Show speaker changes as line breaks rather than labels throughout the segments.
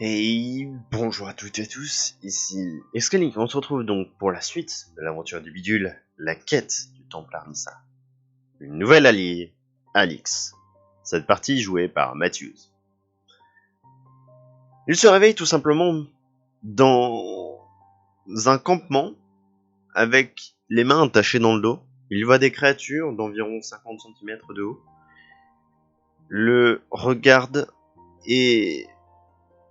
Et bonjour à toutes et à tous, ici Escalink. On se retrouve donc pour la suite de l'aventure du bidule, la quête du Templar Missa. Une nouvelle alliée, Alix. Cette partie jouée par Matthews. Il se réveille tout simplement dans un campement avec les mains attachées dans le dos. Il voit des créatures d'environ 50 cm de haut. Le regarde et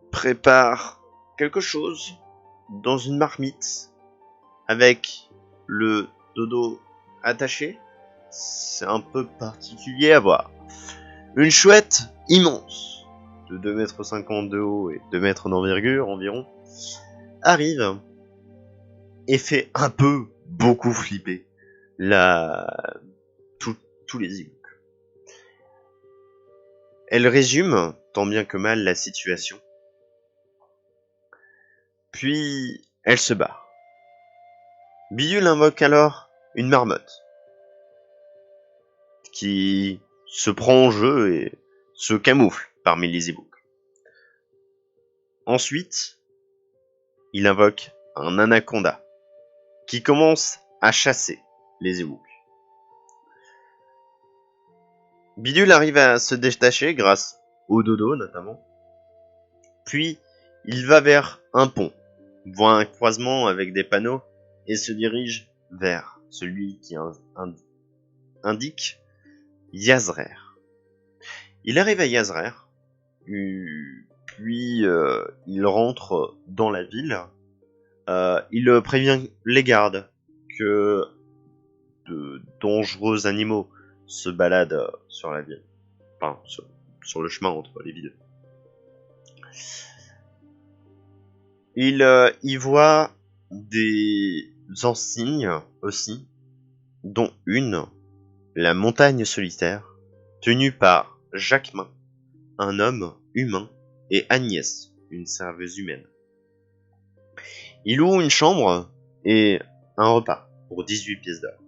prépare quelque chose dans une marmite avec le dodo attaché. C'est un peu particulier à voir. Une chouette immense de 2,50 m de haut et 2 mètres d'envergure environ arrive et fait un peu beaucoup flipper tous les e-books. Elle résume tant bien que mal la situation. Puis elle se barre. Bidule invoque alors une marmotte qui se prend en jeu et se camoufle parmi les e-books. Ensuite, il invoque un anaconda qui commence à chasser les e-books. Bidule arrive à se détacher grâce au dodo notamment. Puis il va vers un pont, voit un croisement avec des panneaux et se dirige vers celui qui indique Yazrer. Il arrive à Yazrer, puis il rentre dans la ville. Il prévient les gardes que de dangereux animaux se baladent sur la ville, enfin sur le chemin entre les villes. Il y voit des enseignes aussi, dont une, la montagne solitaire, tenue par Jacquemin, un homme humain, et Agnès, une serveuse humaine. Il loue une chambre et un repas pour 18 pièces d'or.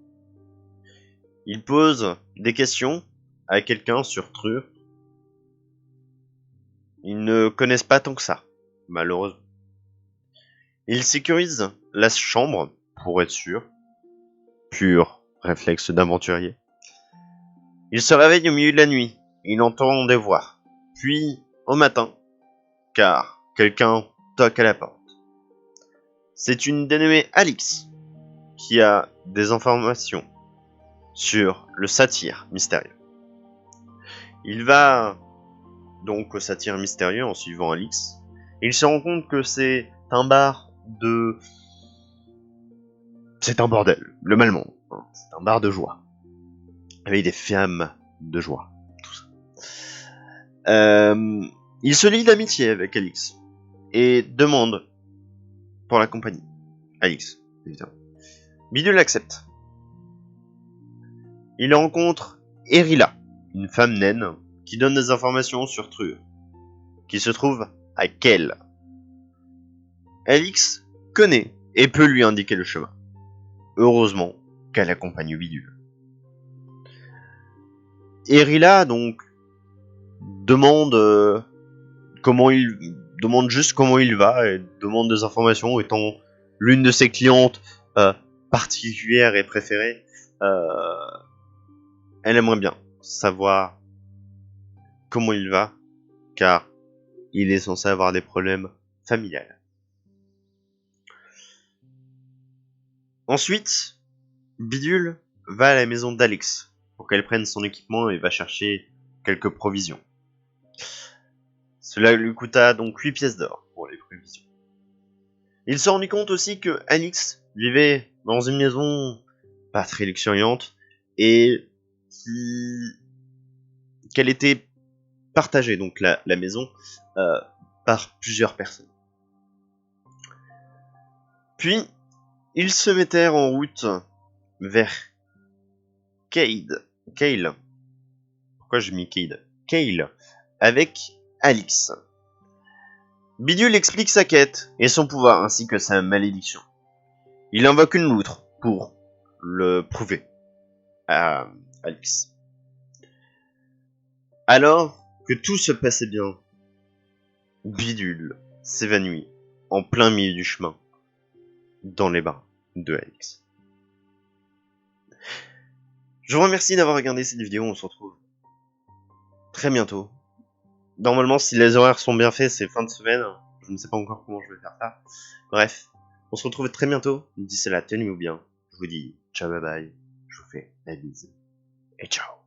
Il pose des questions à quelqu'un sur Trur. Ils ne connaissent pas tant que ça, malheureusement. Il sécurise la chambre pour être sûr. Pur réflexe d'aventurier. Il se réveille au milieu de la nuit. Il entend des voix. Puis, au matin, car quelqu'un toque à la porte. C'est une dénommée Alix qui a des informations sur le satyre mystérieux. Il va donc au satyre mystérieux en suivant Alix. Il se rend compte que c'est un bar de... C'est un bordel, le Malmont. C'est un bar de joie. Avec des femmes de joie. Tout ça. Il se lie d'amitié avec Alix. Et demande pour la compagnie. Alix, évidemment. Bidule l'accepte. Il rencontre Erila, une femme naine, qui donne des informations sur Trur, qui se trouve à Kel. Alix connaît et peut lui indiquer le chemin. Heureusement qu'elle accompagne Bidule. Erila donc demande juste comment il va et demande des informations, étant l'une de ses clientes particulières et préférées. Elle aimerait bien savoir comment il va, car il est censé avoir des problèmes familiales. Ensuite, Bidule va à la maison d'Alix pour qu'elle prenne son équipement et va chercher quelques provisions. Cela lui coûta donc 8 pièces d'or pour les provisions. Il se rendit compte aussi que Alix vivait dans une maison pas très luxuriante et qu'elle était partagée, donc la maison, par plusieurs personnes. Puis, ils se mettèrent en route vers Kale. Pourquoi j'ai mis Kale? Kale, avec Alix. Bidule explique sa quête et son pouvoir ainsi que sa malédiction. Il invoque une loutre pour le prouver à Alix. Alors que tout se passait bien, Bidule s'évanouit en plein milieu du chemin, dans les bras de Alix. Je vous remercie d'avoir regardé cette vidéo, on se retrouve très bientôt. Normalement, si les horaires sont bien faits, c'est fin de semaine. Je ne sais pas encore comment je vais faire ça. Bref, on se retrouve très bientôt. D'ici là, tenez-vous bien. Je vous dis ciao, bye bye. Je vous fais la bise. Et ciao.